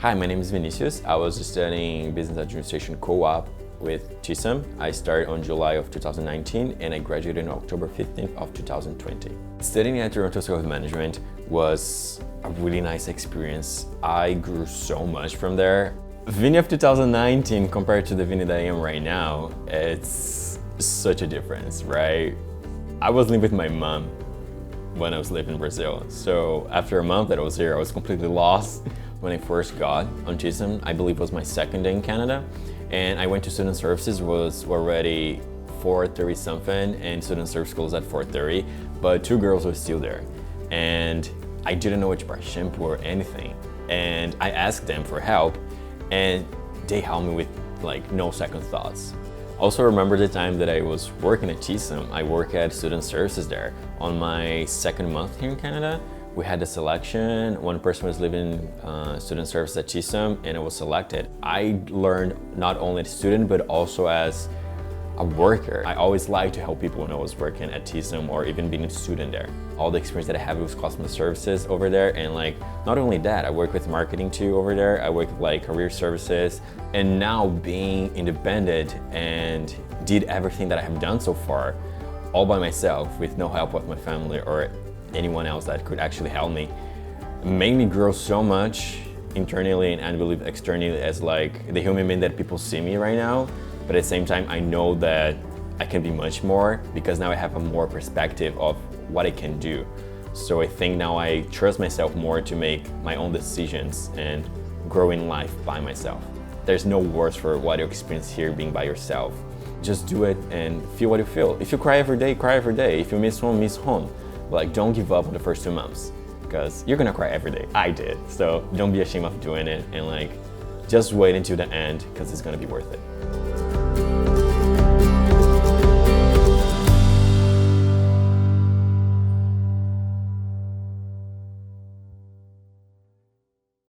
Hi, my name is Vinicius. I was studying business administration co-op with TSOM. I started on July of 2019 and I graduated on October 15th of 2020. Studying at Toronto School of Management was a really nice experience. I grew so much from there. Vini of 2019 compared to the Vini that I am right now, it's such a difference, right? I was living with my mom when I was living in Brazil. So after a month that I was here, I was completely lost. When I first got on TSOM, I believe it was my second day in Canada. And I went to student services, was already 4:30 something, and student service closed at 4:30, but two girls were still there. And I didn't know which brush shampoo or anything. And I asked them for help, and they helped me with like no second thoughts. Also remember the time that I was working at TSOM. I work at student services there. On my second month here in Canada, we had a selection. One person was living student service at TSOM and I was selected. I learned not only as a student, but also as a worker. I always liked to help people when I was working at TSOM or even being a student there. All the experience that I have with customer services over there, and like, not only that, I work with marketing too over there. I work with like career services, and now being independent and did everything that I have done so far all by myself with no help of my family or anyone else that could actually help me, made me grow so much internally and I believe externally as like the human being that people see me right now. But at the same time, I know that I can be much more because now I have a more perspective of what I can do. So I think now I trust myself more to make my own decisions and grow in life by myself. There's no words for what you experience here being by yourself. Just do it and feel what you feel. If you cry every day, cry every day. If you miss home, miss home. Like, don't give up on the first 2 months because you're gonna cry every day. I did. So don't be ashamed of doing it and like, just wait until the end because it's gonna be worth it.